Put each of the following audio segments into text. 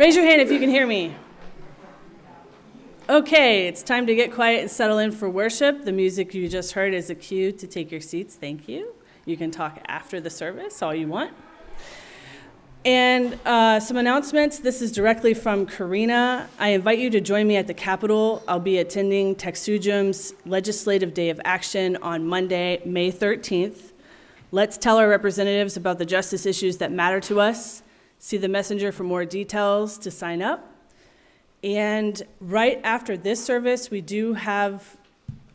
Raise your hand if you can hear me. Okay, it's time to get quiet and settle in for worship. The music you just heard is a cue to take your seats. Thank you. You can talk after the service, all you want. And some announcements. This is directly from Karina. I invite you to join me at the Capitol. I'll be attending TechSouJum's Legislative Day of Action on Monday, May 13th. Let's tell our representatives about the justice issues that matter to us. See the messenger for more details to sign up. And right after this service, we do have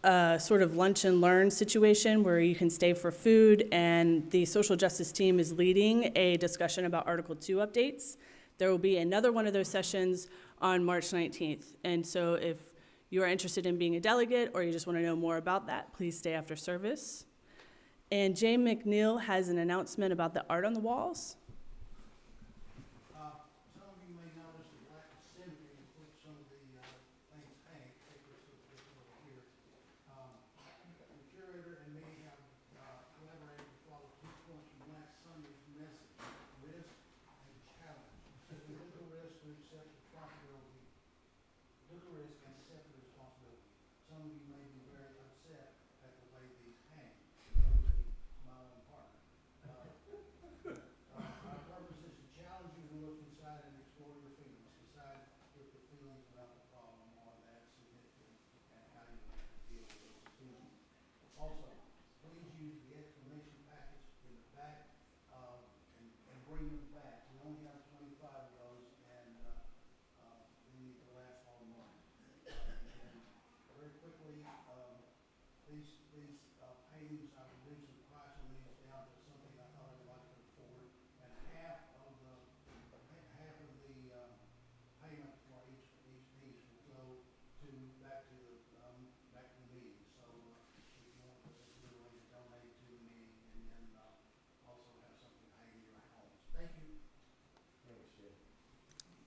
a sort of lunch and learn situation where you can stay for food, and the social justice team is leading a discussion about Article 2 updates. There will be another one of those sessions on March 19th. And so if you are interested in being a delegate or you just want to know more about that, please stay after service. And Jay McNeil has an announcement about the art on the walls.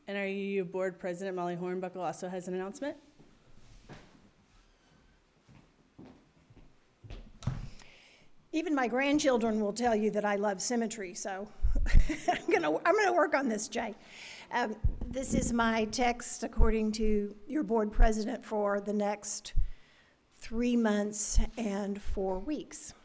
And our UU board president, Molly Hornbuckle, also has an announcement. Even my grandchildren will tell you that I love symmetry, so I'm gonna work on this, Jay. This is my text according to your board president for the next 3 months and 4 weeks.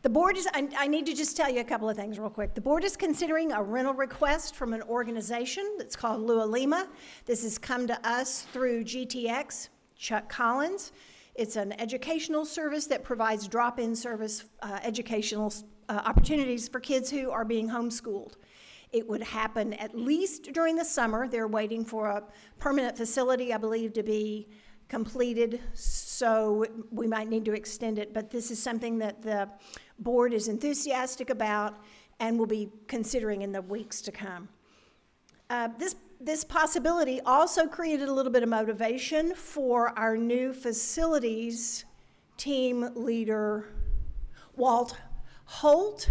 The board is, I need to just tell you a couple of things real quick. The board is considering a rental request from an organization that's called Lua Lima. This has come to us through GTX, Chuck Collins. It's an educational service that provides drop-in service educational opportunities for kids who are being homeschooled. It would happen at least during the summer. They're waiting for a permanent facility, I believe, to be completed, so we might need to extend it, but this is something that the board is enthusiastic about and will be considering in the weeks to come. This possibility also created a little bit of motivation for our new facilities team leader, Walt Holt,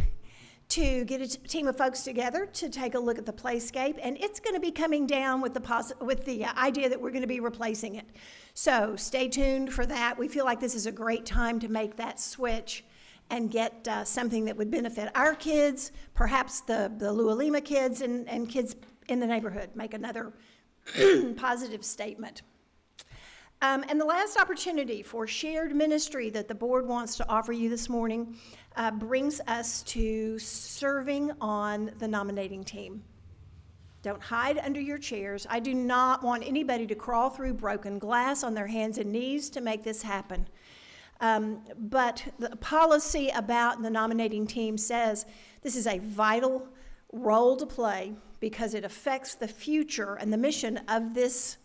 to get a team of folks together to take a look at the playscape, and it's going to be coming down with the idea that we're going to be replacing it. So stay tuned for that. We feel like this is a great time to make that switch and get something that would benefit our kids, perhaps the Lua Lima kids and kids in the neighborhood. Make another positive statement. And the last opportunity for shared ministry that the board wants to offer you this morning brings us to serving on the nominating team. Don't hide under your chairs. I do not want anybody to crawl through broken glass on their hands and knees to make this happen. But the policy about the nominating team says this is a vital role to play because it affects the future and the mission of this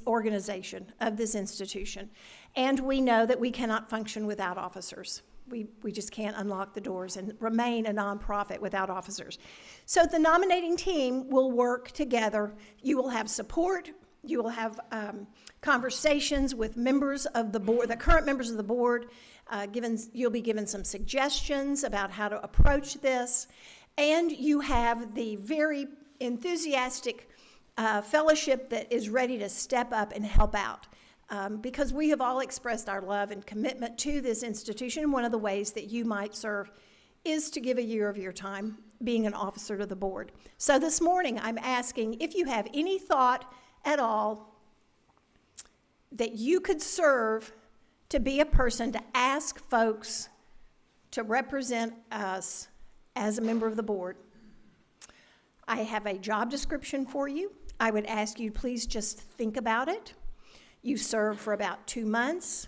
organization, of this institution. And we know that we cannot function without officers. We just can't unlock the doors and remain a nonprofit without officers. So the nominating team will work together. You will have support. You will have conversations with members of the board, the current members of the board. You'll be given some suggestions about how to approach this. And you have the very enthusiastic fellowship that is ready to step up and help out. Because we have all expressed our love and commitment to this institution. One of the ways that you might serve is to give a year of your time being an officer to the board. So this morning, I'm asking if you have any thought at all that you could serve to be a person to ask folks to represent us as a member of the board. I have a job description for you. I would ask you please just think about it. You serve for about 2 months.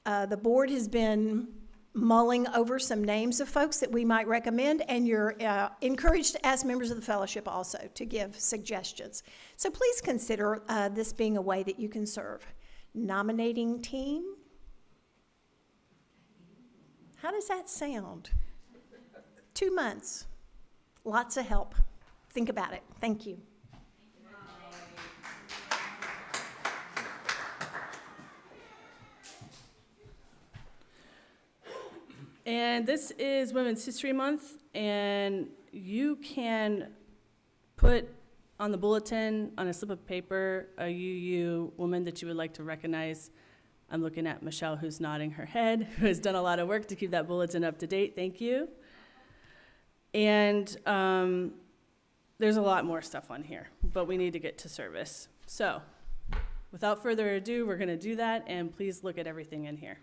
The board has been mulling over some names of folks that we might recommend, and you're encouraged to ask members of the fellowship also to give suggestions. So please consider this being a way that you can serve. Nominating team. How does that sound? 2 months. Lots of help. Think about it. Thank you. And this is Women's History Month, and you can put on the bulletin, on a slip of paper, a UU woman that you would like to recognize. I'm looking at Michelle, who's nodding her head, who has done a lot of work to keep that bulletin up to date. Thank you. And there's a lot more stuff on here, but we need to get to service. So without further ado, we're going to do that, and please look at everything in here.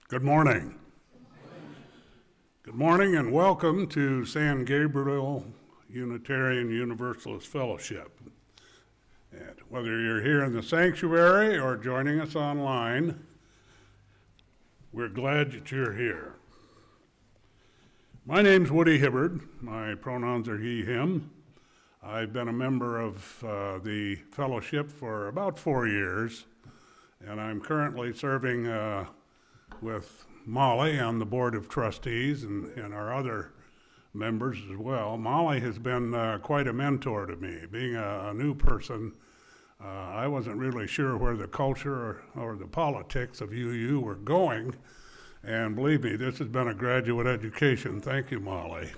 Good morning. Good morning and welcome to San Gabriel Unitarian Universalist Fellowship. And whether you're here in the sanctuary or joining us online, we're glad that you're here. My name's Woody Hibbard. My pronouns are he, him. I've been a member of the fellowship for about 4 years, and I'm currently serving with Molly on the board of trustees and our other members as well. Molly has been quite a mentor to me. Being a new person, I wasn't really sure where the culture or the politics of UU were going, and believe me, this has been a graduate education. Thank you, Molly.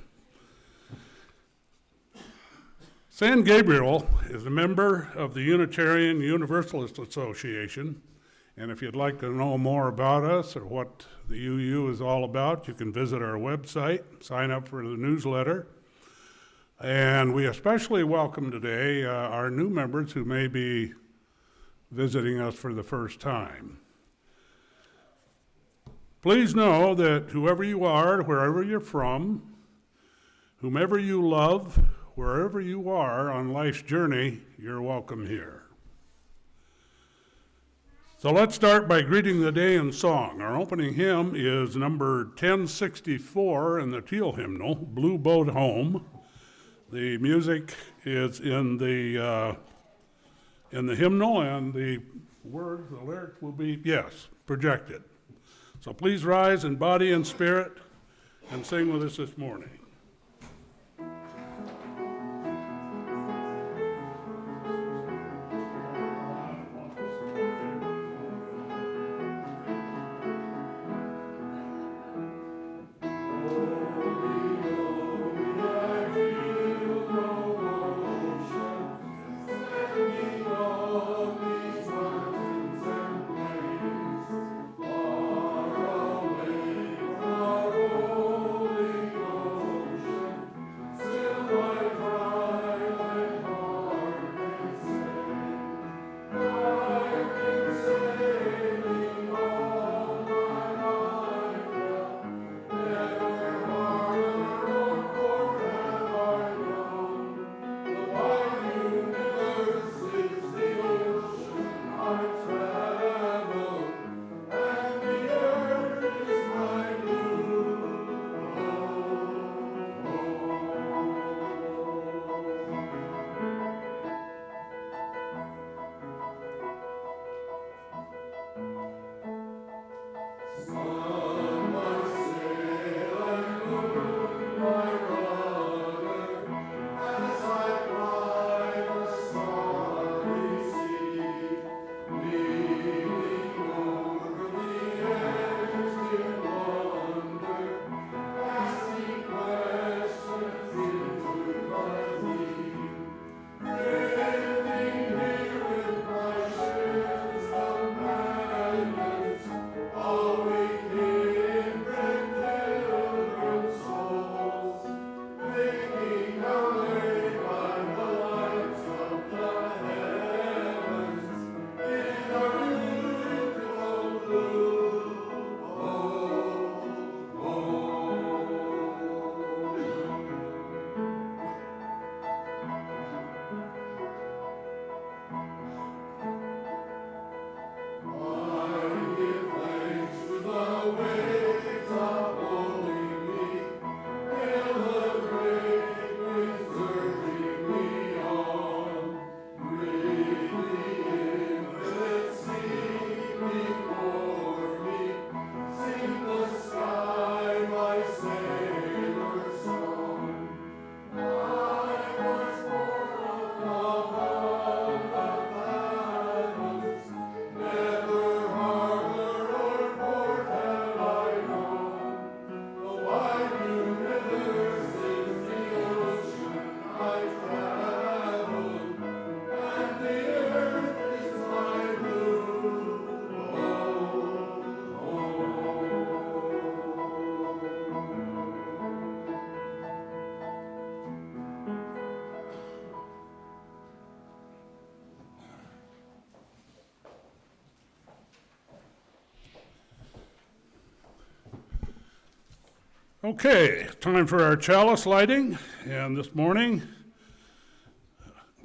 San Gabriel is a member of the Unitarian Universalist Association. And if you'd like to know more about us or what the UU is all about, you can visit our website, sign up for the newsletter. And we especially welcome today our new members who may be visiting us for the first time. Please know that whoever you are, wherever you're from, whomever you love, wherever you are on life's journey, you're welcome here. So let's start by greeting the day in song. Our opening hymn is number 1064 in the Teal hymnal, Blue Boat Home. The music is in the hymnal, and the words, the lyrics will be, yes, projected. So please rise in body and spirit and sing with us this morning. Okay, time for our chalice lighting, and this morning,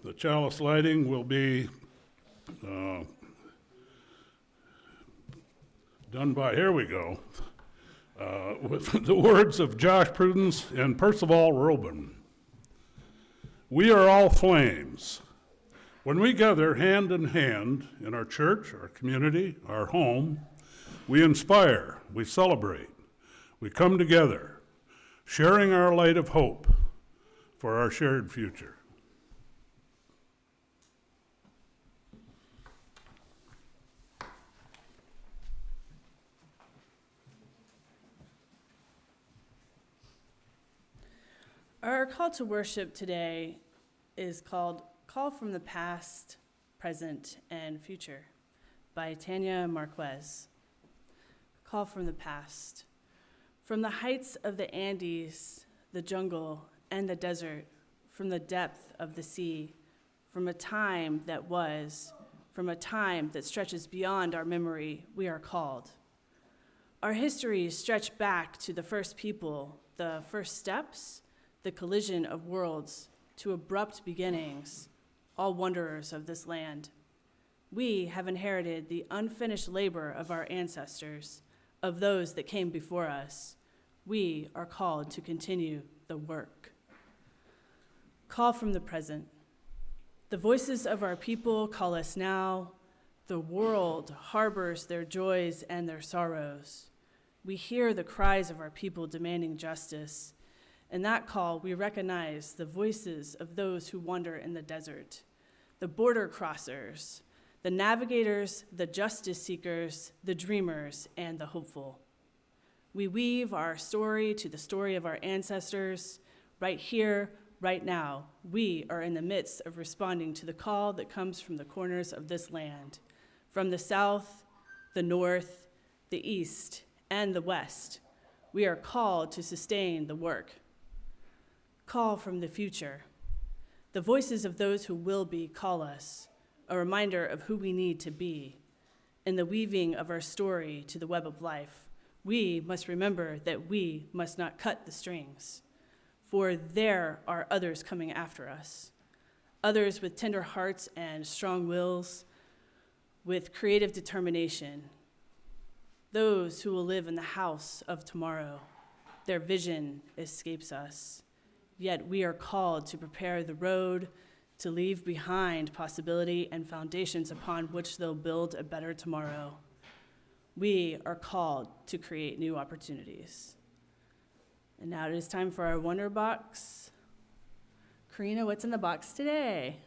the chalice lighting will be done by, here we go, with the words of Josh Prudence and Percival Robin. We are all flames. When we gather hand in hand in our church, our community, our home, we inspire, we celebrate, we come together, sharing our light of hope for our shared future. Our call to worship today is called Call from the Past, Present, and Future by Tanya Marquez. Call from the past. From the heights of the Andes, the jungle, and the desert, from the depth of the sea, from a time that was, from a time that stretches beyond our memory, we are called. Our histories stretch back to the first people, the first steps, the collision of worlds, to abrupt beginnings, all wanderers of this land. We have inherited the unfinished labor of our ancestors, of those that came before us. We are called to continue the work. Call from the present. The voices of our people call us now. The world harbors their joys and their sorrows. We hear the cries of our people demanding justice. In that call, we recognize the voices of those who wander in the desert, the border crossers, the navigators, the justice seekers, the dreamers, and the hopeful. We weave our story to the story of our ancestors. Right here, right now, we are in the midst of responding to the call that comes from the corners of this land, from the south, the north, the east, and the west. We are called to sustain the work. Call from the future. The voices of those who will be call us, a reminder of who we need to be. In the weaving of our story to the web of life, we must remember that we must not cut the strings, for there are others coming after us, others with tender hearts and strong wills, with creative determination, those who will live in the house of tomorrow. Their vision escapes us. Yet we are called to prepare the road, to leave behind possibility and foundations upon which they'll build a better tomorrow. We are called to create new opportunities. And now it is time for our Wonder Box. Karina, what's in the box today?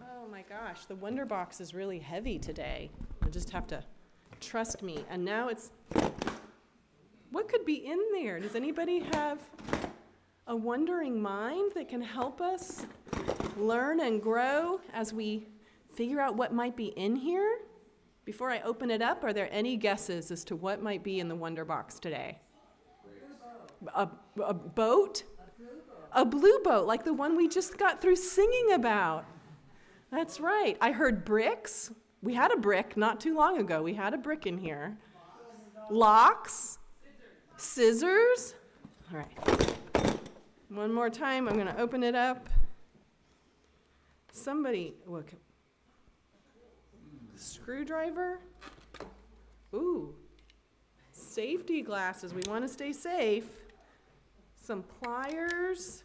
Oh my gosh, the Wonder Box is really heavy today. You'll just have to trust me. And now it's, what could be in there? Does anybody have a wondering mind that can help us learn and grow as we figure out what might be in here? Before I open it up, are there any guesses as to what might be in the Wonder Box today? A boat? A blue boat, like the one we just got through singing about. That's right. I heard bricks. We had a brick not too long ago. We had a brick in here. Locks. Scissors. All right. One more time. I'm going to open it up. Somebody, look. Screwdriver. Ooh. Safety glasses. We want to stay safe. Some pliers.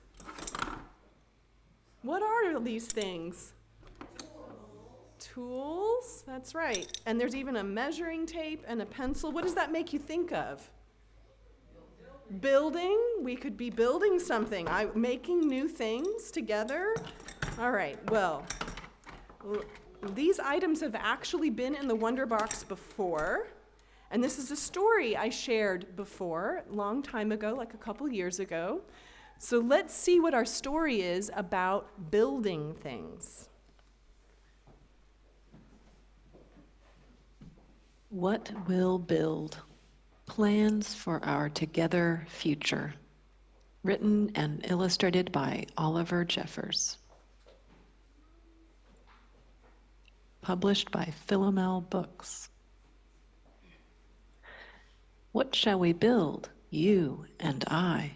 What are these things? Tools, that's right. And there's even a measuring tape and a pencil. What does that make you think of? Building. We could be building something. Making new things together. All right, well, these items have actually been in the Wonder Box before. And this is a story I shared before, a long time ago, like a couple years ago. So let's see what our story is about building things. What will build? Plans for our together future. Written and illustrated by Oliver Jeffers. Published by Philomel Books. What shall we build, you and I?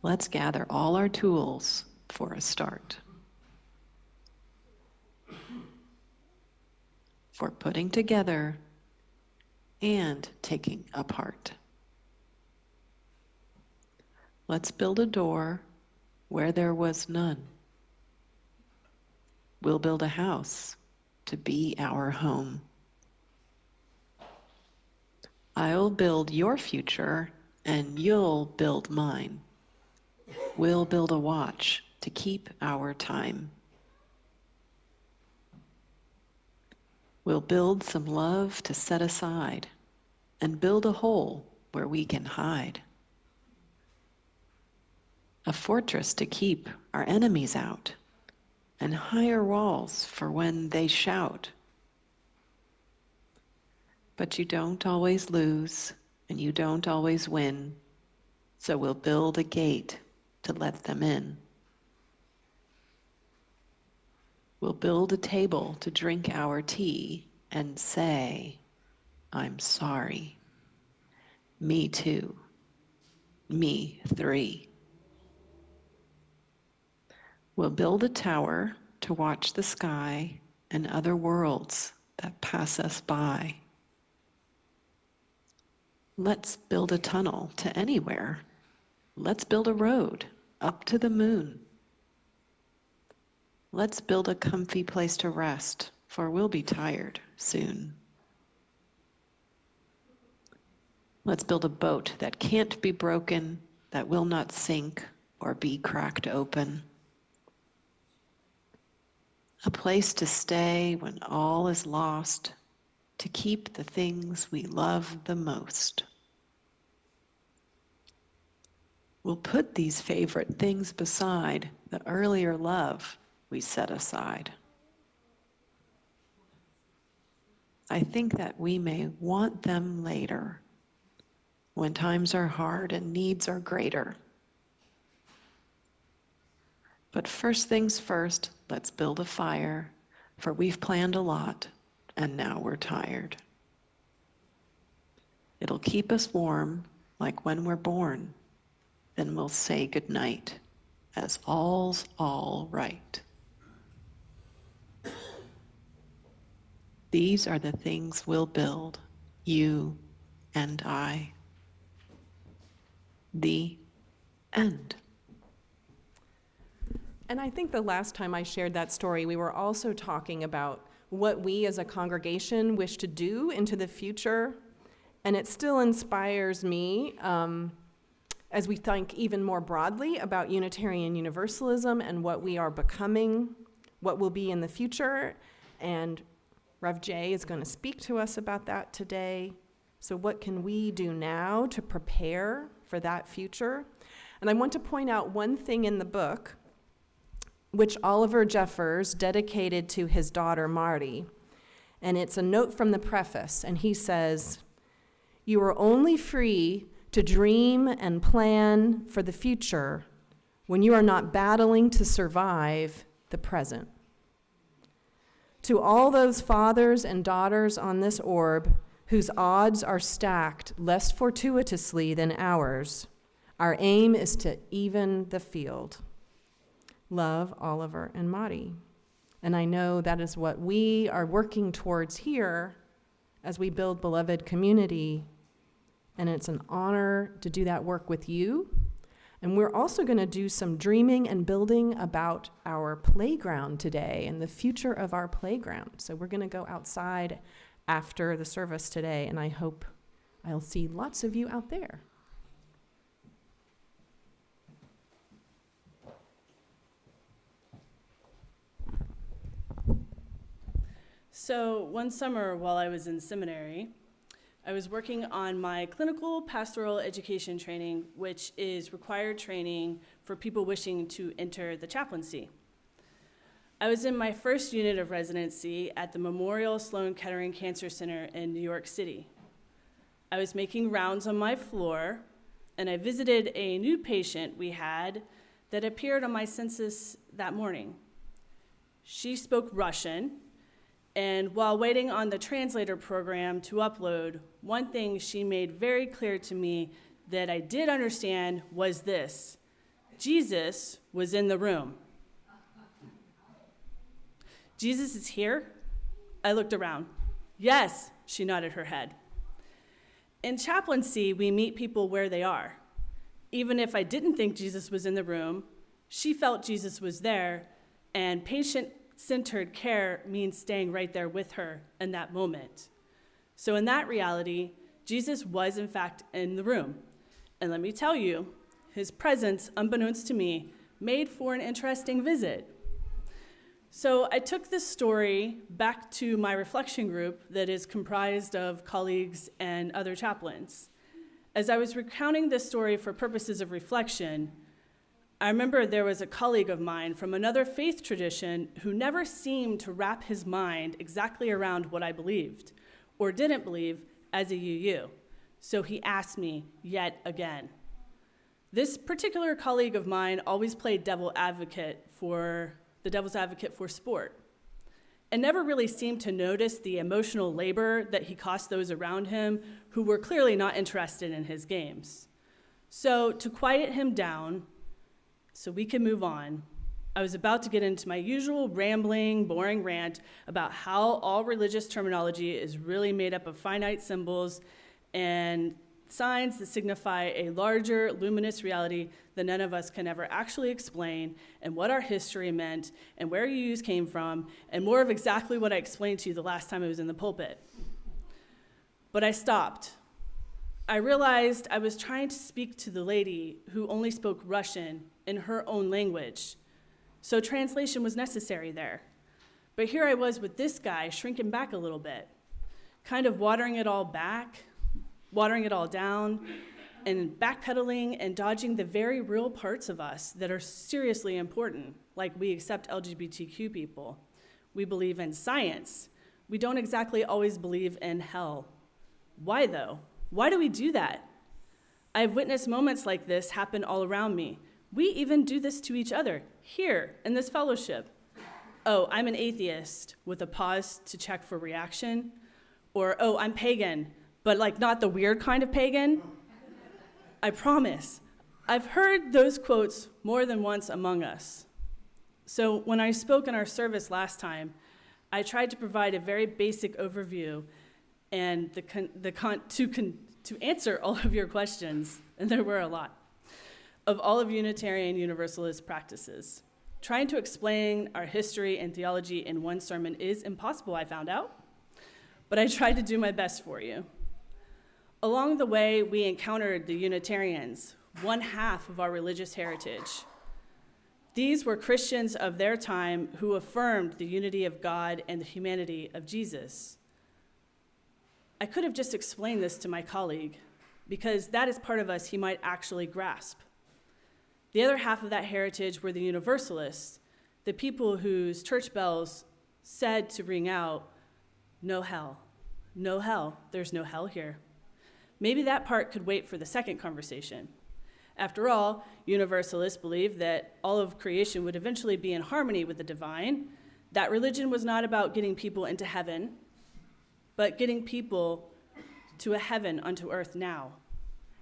Let's gather all our tools for a start. For putting together and taking apart. Let's build a door where there was none. We'll build a house to be our home. I'll build your future and you'll build mine. We'll build a watch to keep our time. We'll build some love to set aside and build a hole where we can hide. A fortress to keep our enemies out and higher walls for when they shout. But you don't always lose and you don't always win, so we'll build a gate to let them in. We'll build a table to drink our tea and say, I'm sorry. Me too. Me 3. We'll build a tower to watch the sky and other worlds that pass us by. Let's build a tunnel to anywhere. Let's build a road up to the moon. Let's build a comfy place to rest, for we'll be tired soon. Let's build a boat that can't be broken, that will not sink or be cracked open. A place to stay when all is lost, to keep the things we love the most. We'll put these favorite things beside the earlier love we set aside. I think that we may want them later, when times are hard and needs are greater. But first things first, let's build a fire, for we've planned a lot, and now we're tired. It'll keep us warm, like when we're born. Then we'll say goodnight, as all's all right. These are the things we'll build, you and I. The end. And I think the last time I shared that story, we were also talking about what we as a congregation wish to do into the future. And it still inspires me as we think even more broadly about Unitarian Universalism and what we are becoming, what will be in the future. And Rev Jay is going to speak to us about that today. So what can we do now to prepare for that future? And I want to point out one thing in the book, which Oliver Jeffers dedicated to his daughter Marty. And it's a note from the preface, and he says, "You are only free to dream and plan for the future when you are not battling to survive the present. To all those fathers and daughters on this orb whose odds are stacked less fortuitously than ours, our aim is to even the field. Love, Oliver and Marty." And I know that is what we are working towards here as we build beloved community. And it's an honor to do that work with you. And we're also going to do some dreaming and building about our playground today and the future of our playground. So we're going to go outside after the service today, and I hope I'll see lots of you out there. So one summer while I was in seminary, I was working on my clinical pastoral education training, which is required training for people wishing to enter the chaplaincy. I was in my first unit of residency at the Memorial Sloan Kettering Cancer Center in New York City. I was making rounds on my floor, and I visited a new patient we had that appeared on my census that morning. She spoke Russian, and while waiting on the translator program to upload, one thing she made very clear to me that I did understand was this: Jesus was in the room. Jesus is here? I looked around. Yes, she nodded her head. In chaplaincy, we meet people where they are. Even if I didn't think Jesus was in the room, she felt Jesus was there, and patient-centered care means staying right there with her in that moment. So in that reality, Jesus was in fact in the room. And let me tell you, his presence, unbeknownst to me, made for an interesting visit. So I took this story back to my reflection group that is comprised of colleagues and other chaplains. As I was recounting this story for purposes of reflection, I remember there was a colleague of mine from another faith tradition who never seemed to wrap his mind exactly around what I believed or didn't believe as a UU. So he asked me yet again. This particular colleague of mine always played the devil's advocate for sport, and never really seemed to notice the emotional labor that he cost those around him who were clearly not interested in his games. So to quiet him down, so we could move on, I was about to get into my usual rambling, boring rant about how all religious terminology is really made up of finite symbols and signs that signify a larger, luminous reality that none of us can ever actually explain, and what our history meant, and where UUs came from, and more of exactly what I explained to you the last time I was in the pulpit. But I stopped. I realized I was trying to speak to the lady who only spoke Russian in her own language, so translation was necessary there. But here I was with this guy shrinking back a little bit, kind of watering it all down, and backpedaling and dodging the very real parts of us that are seriously important, like we accept LGBTQ people. We believe in science. We don't exactly always believe in hell. Why though? Why do we do that? I've witnessed moments like this happen all around me. We even do this to each other, here in this fellowship. Oh, I'm an atheist, with a pause to check for reaction. Or, oh, I'm pagan, but like not the weird kind of pagan. I promise. I've heard those quotes more than once among us. So when I spoke in our service last time, I tried to provide a very basic overview and to answer all of your questions, and there were a lot, of all of Unitarian Universalist practices. Trying to explain our history and theology in one sermon is impossible, I found out, but I tried to do my best for you. Along the way, we encountered the Unitarians, one half of our religious heritage. These were Christians of their time who affirmed the unity of God and the humanity of Jesus. I could have just explained this to my colleague, because that is part of us he might actually grasp. The other half of that heritage were the Universalists, the people whose church bells said to ring out, "No hell, no hell, there's no hell here." Maybe that part could wait for the second conversation. After all, Universalists believe that all of creation would eventually be in harmony with the divine, that religion was not about getting people into heaven, but getting people to a heaven unto earth now,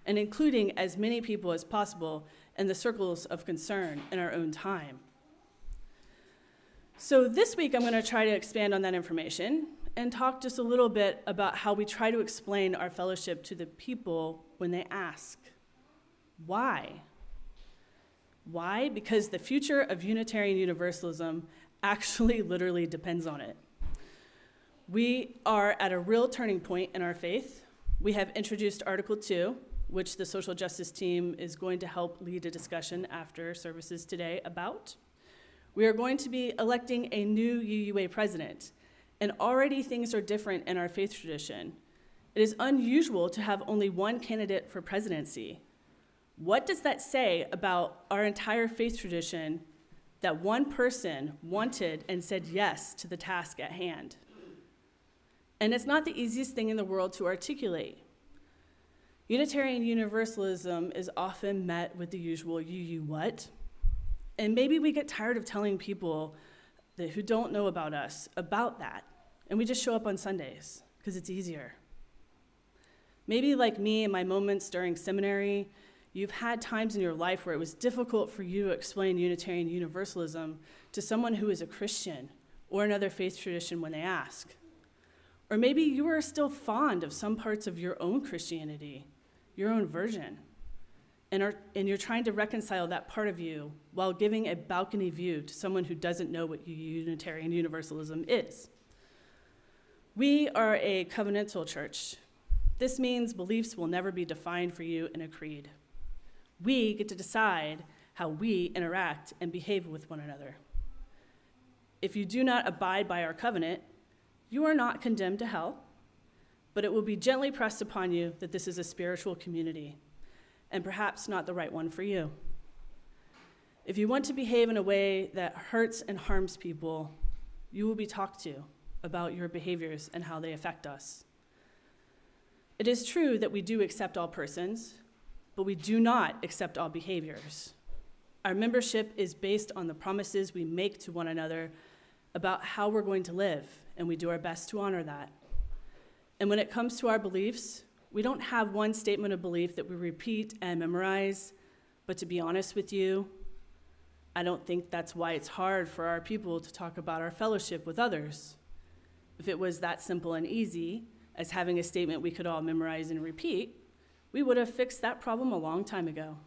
and including as many people as possible in the circles of concern in our own time. So this week I'm going to try to expand on that information and talk just a little bit about how we try to explain our fellowship to the people when they ask, why? Why? Because the future of Unitarian Universalism actually literally depends on it. We are at a real turning point in our faith. We have introduced Article 2, which the social justice team is going to help lead a discussion after services today about. We are going to be electing a new UUA president, And already things are different in our faith tradition. It is unusual to have only one candidate for presidency. What does that say about our entire faith tradition that one person wanted and said yes to the task at hand? And it's not the easiest thing in the world to articulate. Unitarian Universalism is often met with the usual you what? And maybe we get tired of telling people who don't know about us about that, and we just show up on Sundays because it's easier. Maybe like me in my moments during seminary, you've had times in your life where it was difficult for you to explain Unitarian Universalism to someone who is a Christian or another faith tradition when they ask. Or maybe you are still fond of some parts of your own Christianity, your own version, and you're trying to reconcile that part of you while giving a balcony view to someone who doesn't know what Unitarian Universalism is. We are a covenantal church. This means beliefs will never be defined for you in a creed. We get to decide how we interact and behave with one another. If you do not abide by our covenant, you are not condemned to hell, but it will be gently pressed upon you that this is a spiritual community, and perhaps not the right one for you. If you want to behave in a way that hurts and harms people, you will be talked to about your behaviors and how they affect us. It is true that we do accept all persons, but we do not accept all behaviors. Our membership is based on the promises we make to one another about how we're going to live, and we do our best to honor that. And when it comes to our beliefs, we don't have one statement of belief that we repeat and memorize, but to be honest with you, I don't think that's why it's hard for our people to talk about our fellowship with others. If it was that simple and easy as having a statement we could all memorize and repeat, we would have fixed that problem a long time ago.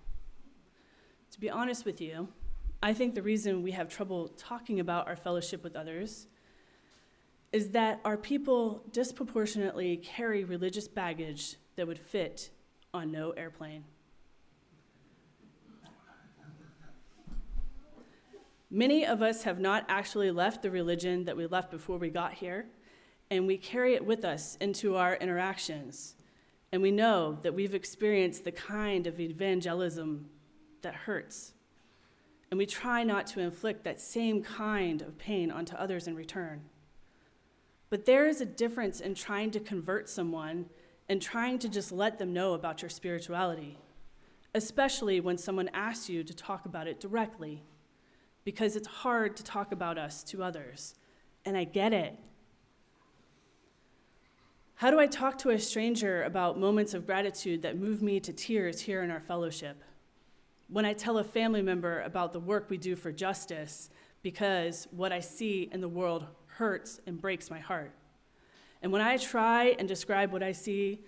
To be honest with you, I think the reason we have trouble talking about our fellowship with others is that our people disproportionately carry religious baggage that would fit on no airplane. Many of us have not actually left the religion that we left before we got here, and we carry it with us into our interactions. And we know that we've experienced the kind of evangelism that hurts. And we try not to inflict that same kind of pain onto others in return. But there is a difference in trying to convert someone and trying to just let them know about your spirituality, especially when someone asks you to talk about it directly, because it's hard to talk about us to others, and I get it. How do I talk to a stranger about moments of gratitude that move me to tears here in our fellowship? When I tell a family member about the work we do for justice because what I see in the world hurts and breaks my heart. And when I try and describe what I see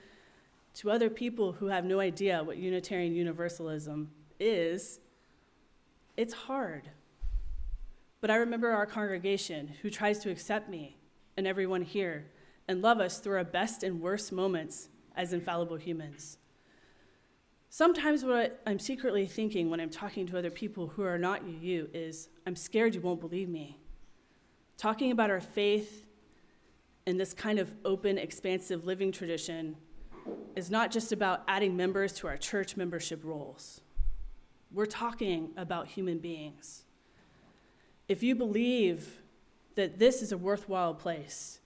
to other people who have no idea what Unitarian Universalism is, it's hard. But I remember our congregation who tries to accept me and everyone here and love us through our best and worst moments as infallible humans. Sometimes what I'm secretly thinking when I'm talking to other people who are not you is, I'm scared you won't believe me. Talking about our faith in this kind of open, expansive living tradition is not just about adding members to our church membership rolls. We're talking about human beings. If you believe that this is a worthwhile place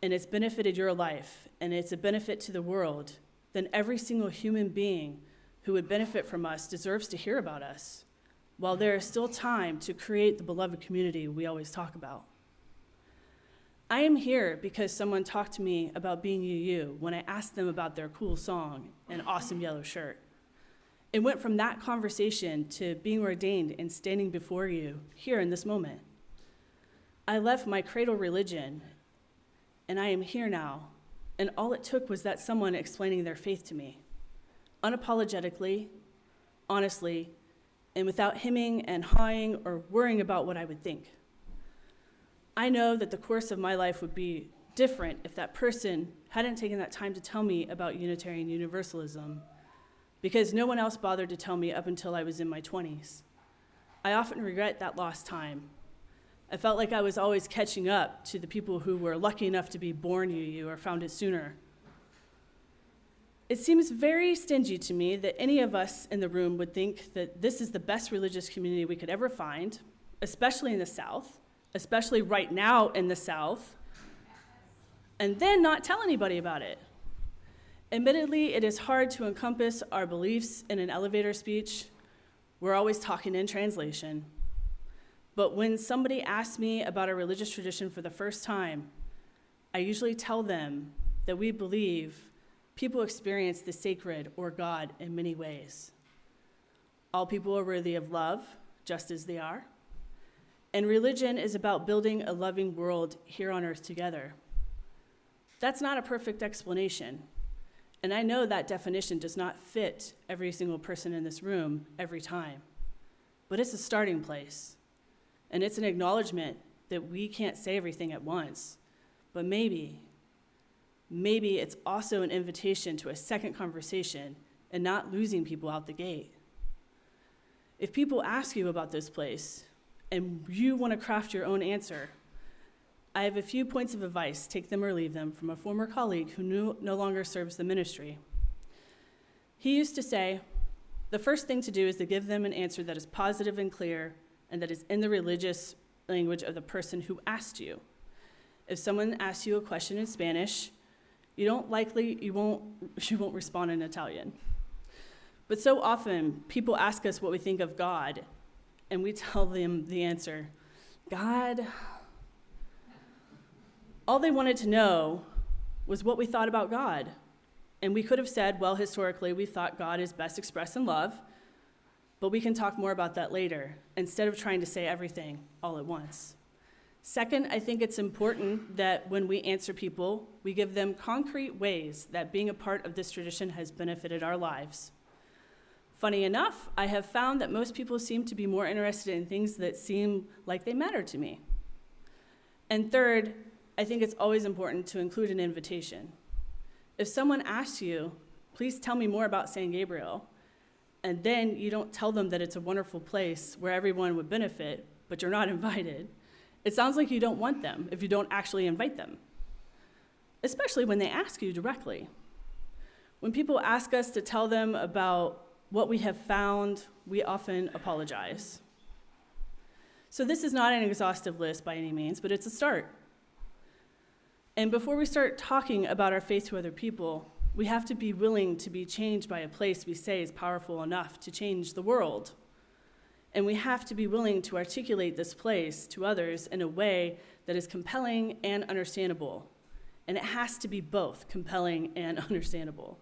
and it's benefited your life and it's a benefit to the world, then every single human being who would benefit from us deserves to hear about us, while there is still time to create the beloved community we always talk about. I am here because someone talked to me about being UU when I asked them about their cool song and awesome yellow shirt. It went from that conversation to being ordained and standing before you here in this moment. I left my cradle religion, and I am here now, and all it took was that someone explaining their faith to me, unapologetically, honestly, and without hemming and hawing or worrying about what I would think. I know that the course of my life would be different if that person hadn't taken that time to tell me about Unitarian Universalism, because no one else bothered to tell me up until I was in my 20s. I often regret that lost time. I felt like I was always catching up to the people who were lucky enough to be born UU or found it sooner. It seems very stingy to me that any of us in the room would think that this is the best religious community we could ever find, especially in the South, especially right now in the South, and then not tell anybody about it. Admittedly, it is hard to encompass our beliefs in an elevator speech. We're always talking in translation. But when somebody asks me about a religious tradition for the first time, I usually tell them that we believe people experience the sacred or God in many ways. All people are worthy of love, just as they are. And religion is about building a loving world here on earth together. That's not a perfect explanation. And I know that definition does not fit every single person in this room every time. But it's a starting place. And it's an acknowledgement that we can't say everything at once. But maybe it's also an invitation to a second conversation and not losing people out the gate. If people ask you about this place and you want to craft your own answer, I have a few points of advice, take them or leave them, from a former colleague who no longer serves the ministry. He used to say, the first thing to do is to give them an answer that is positive and clear and that is in the religious language of the person who asked you. If someone asks you a question in Spanish, you won't respond in Italian. But so often, people ask us what we think of God, and we tell them the answer, God. All they wanted to know was what we thought about God. And we could have said, well, historically, we thought God is best expressed in love, but we can talk more about that later, instead of trying to say everything all at once. Second, I think it's important that when we answer people, we give them concrete ways that being a part of this tradition has benefited our lives. Funny enough, I have found that most people seem to be more interested in things that seem like they matter to me. And third, I think it's always important to include an invitation. If someone asks you, please tell me more about St. Gabriel, and then you don't tell them that it's a wonderful place where everyone would benefit, but you're not invited, it sounds like you don't want them if you don't actually invite them, especially when they ask you directly. When people ask us to tell them about what we have found, we often apologize. So this is not an exhaustive list by any means, but it's a start. And before we start talking about our faith to other people, we have to be willing to be changed by a place we say is powerful enough to change the world. And we have to be willing to articulate this place to others in a way that is compelling and understandable. And it has to be both compelling and understandable.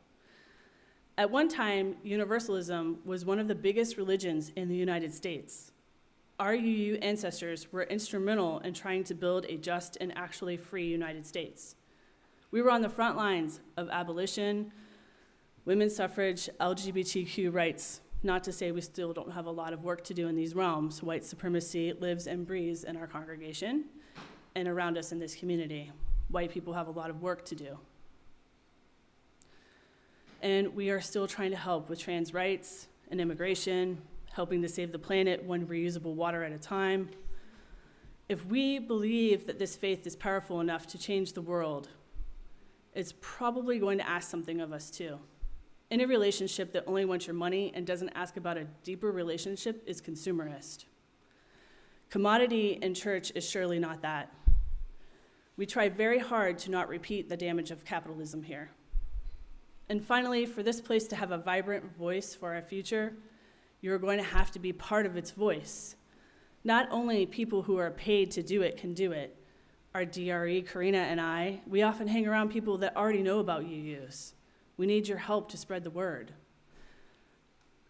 At one time, Universalism was one of the biggest religions in the United States. Our UU ancestors were instrumental in trying to build a just and actually free United States. We were on the front lines of abolition, women's suffrage, LGBTQ rights. Not to say we still don't have a lot of work to do in these realms. White supremacy lives and breathes in our congregation and around us in this community. White people have a lot of work to do. And we are still trying to help with trans rights and immigration, helping to save the planet one reusable water at a time. If we believe that this faith is powerful enough to change the world, it's probably going to ask something of us too. Any relationship that only wants your money and doesn't ask about a deeper relationship is consumerist. Commodity in church is surely not that. We try very hard to not repeat the damage of capitalism here. And finally, for this place to have a vibrant voice for our future, you're going to have to be part of its voice. Not only people who are paid to do it can do it. Our DRE, Karina and I, we often hang around people that already know about UUs. We need your help to spread the word.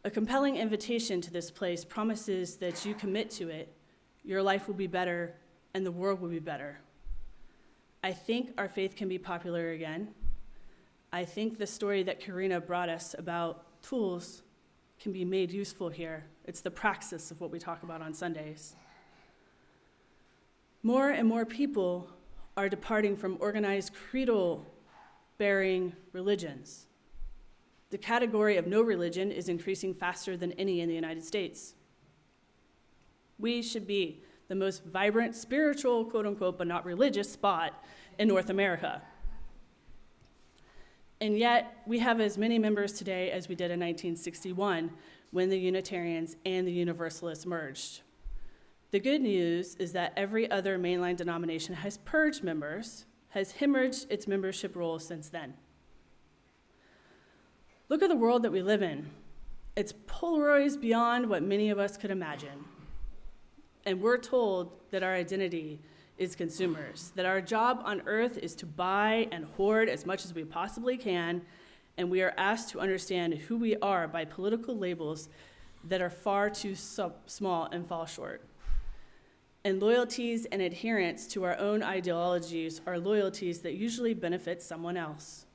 A compelling invitation to this place promises that you commit to it, your life will be better, and the world will be better. I think our faith can be popular again. I think the story that Karina brought us about tools can be made useful here. It's the praxis of what we talk about on Sundays. More and more people are departing from organized creedal-bearing religions. The category of no religion is increasing faster than any in the United States. We should be the most vibrant, spiritual, quote unquote, but not religious spot in North America. And yet, we have as many members today as we did in 1961 when the Unitarians and the Universalists merged. The good news is that every other mainline denomination has purged members, has hemorrhaged its membership rolls since then. Look at the world that we live in. It's polarized beyond what many of us could imagine. And we're told that our identity is consumers, that our job on earth is to buy and hoard as much as we possibly can, and we are asked to understand who we are by political labels that are far too small and fall short. And loyalties and adherence to our own ideologies are loyalties that usually benefit someone else.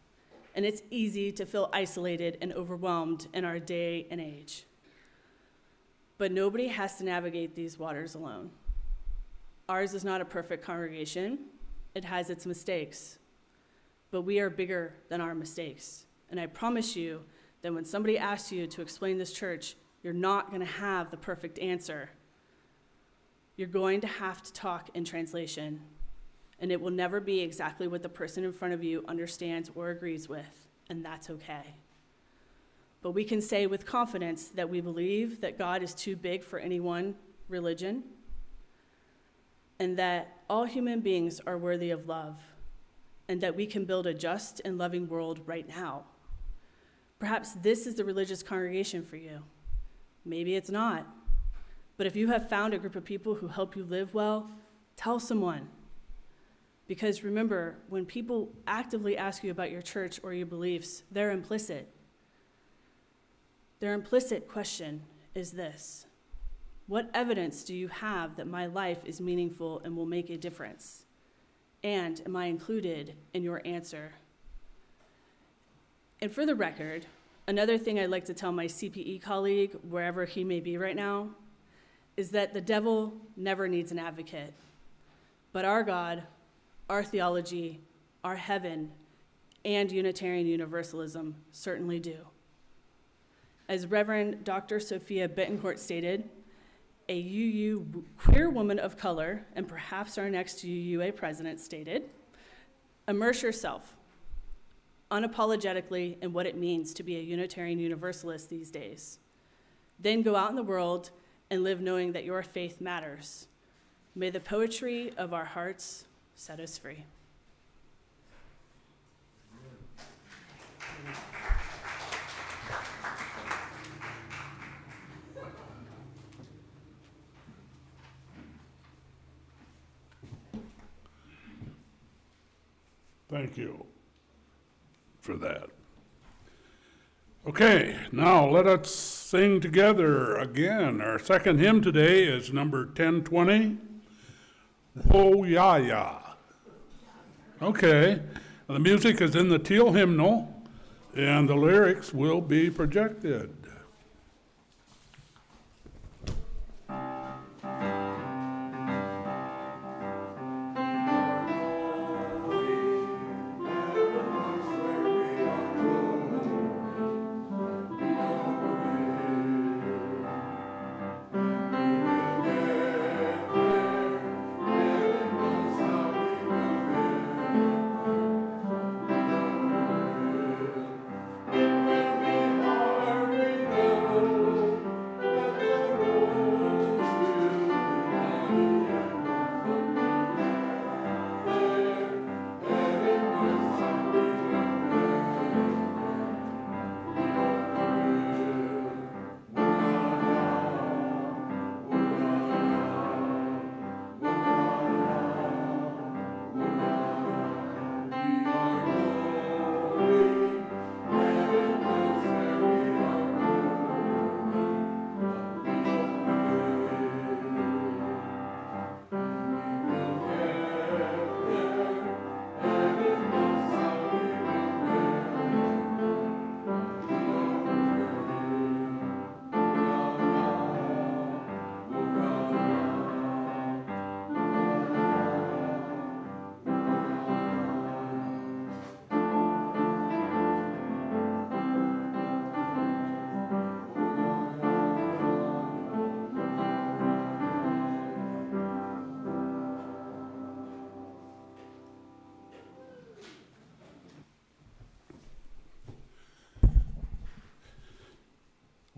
And it's easy to feel isolated and overwhelmed in our day and age. But nobody has to navigate these waters alone. Ours is not a perfect congregation. It has its mistakes. But we are bigger than our mistakes. And I promise you that when somebody asks you to explain this church, you're not going to have the perfect answer. You're going to have to talk in translation, and it will never be exactly what the person in front of you understands or agrees with, and that's okay. But we can say with confidence that we believe that God is too big for any one religion, and that all human beings are worthy of love, and that we can build a just and loving world right now. Perhaps this is the religious congregation for you. Maybe it's not. But if you have found a group of people who help you live well, tell someone. Because remember, when people actively ask you about your church or your beliefs, they're implicit. Their implicit question is this: what evidence do you have that my life is meaningful and will make a difference? And am I included in your answer? And for the record, another thing I'd like to tell my CPE colleague, wherever he may be right now, is that the devil never needs an advocate. But our God, our theology, our heaven, and Unitarian Universalism certainly do. As Reverend Dr. Sophia Bettencourt stated, a UU queer woman of color, and perhaps our next UUA president stated, immerse yourself unapologetically in what it means to be a Unitarian Universalist these days. Then go out in the world and live knowing that your faith matters. May the poetry of our hearts set us free. Thank you for that. Okay, now let us sing together again. Our second hymn today is number 1020, Oh Ya Ya. Okay, the music is in the teal hymnal, and the lyrics will be projected.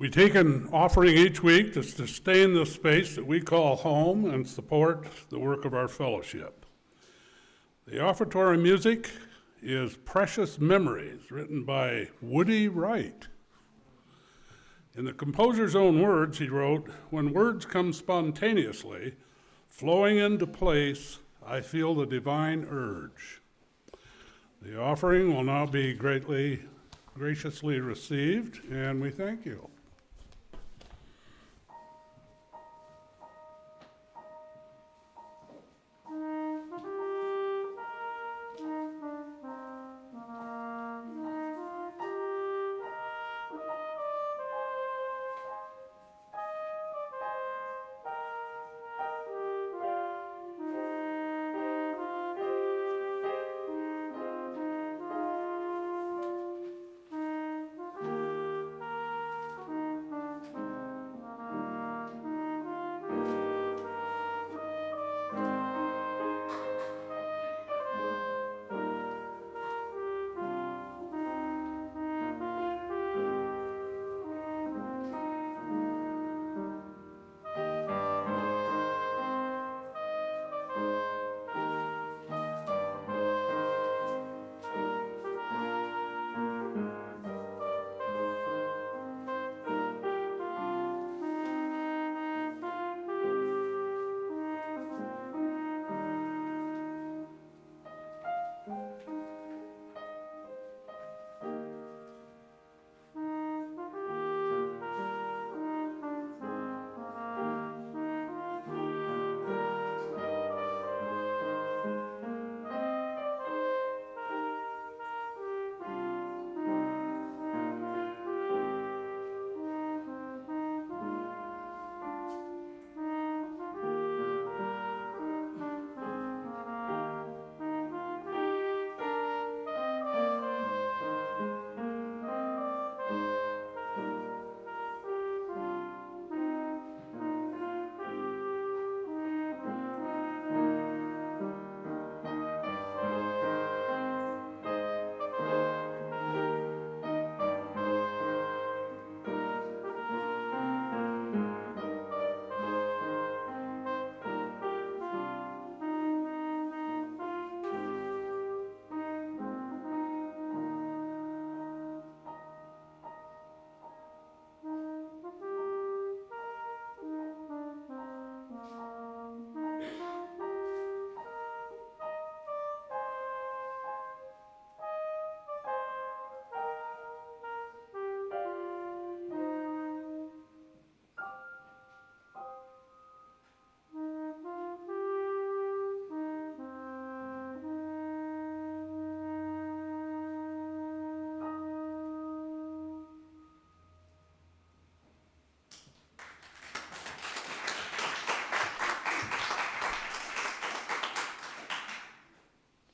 We take an offering each week to sustain the space that we call home and support the work of our fellowship. The offertory music is Precious Memories, written by Woody Wright. In the composer's own words, he wrote, "When words come spontaneously, flowing into place, I feel the divine urge." The offering will now be graciously received, and we thank you.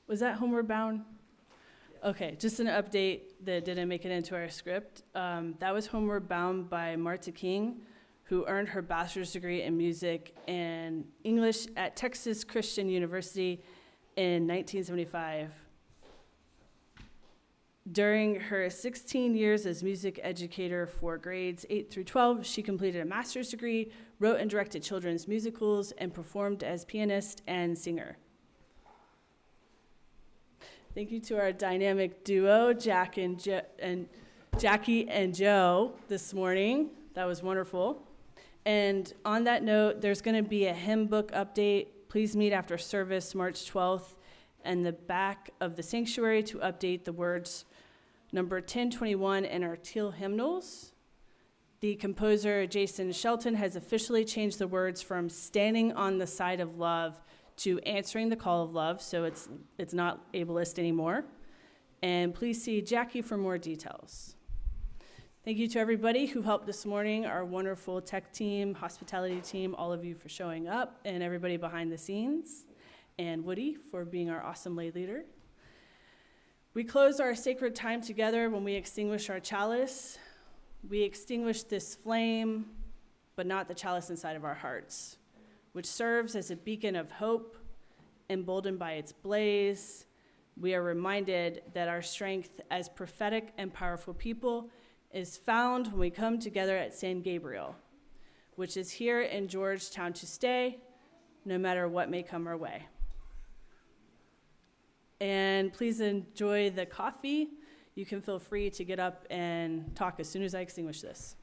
Was that Homeward Bound? Okay, just an update that didn't make it into our script. That was Homeward Bound by Marta King, who earned her bachelor's degree in music and English at Texas Christian University in 1975. During her 16 years as music educator for grades 8 through 12, she completed a master's degree, wrote and directed children's musicals, and performed as pianist and singer. Thank you to our dynamic duo, Jackie and Joe, this morning. That was wonderful. And on that note, there's going to be a hymn book update. Please meet after service, March 12th, and the back of the sanctuary to update the words number 1021 in our teal hymnals. The composer, Jason Shelton, has officially changed the words from standing on the side of love to answering the call of love, so it's not ableist anymore. And please see Jackie for more details. Thank you to everybody who helped this morning, our wonderful tech team, hospitality team, all of you for showing up, and everybody behind the scenes, and Woody for being our awesome lay leader. We close our sacred time together when we extinguish our chalice. We extinguish this flame, but not the chalice inside of our hearts, which serves as a beacon of hope. Emboldened by its blaze, we are reminded that our strength as prophetic and powerful people is found when we come together at San Gabriel, which is here in Georgetown to stay, no matter what may come our way. And please enjoy the coffee. You can feel free to get up and talk as soon as I extinguish this.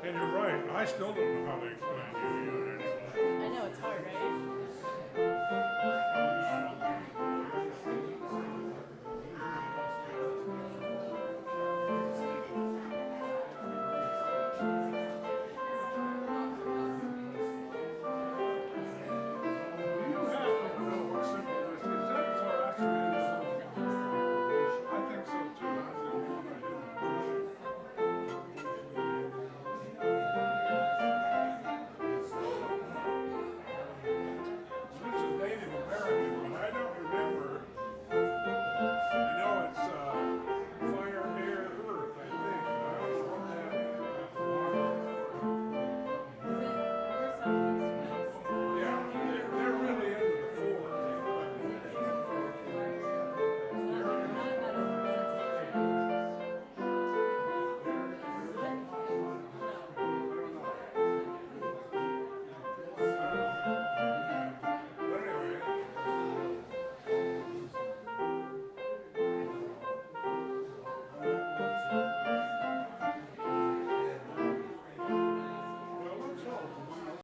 And you're right, I still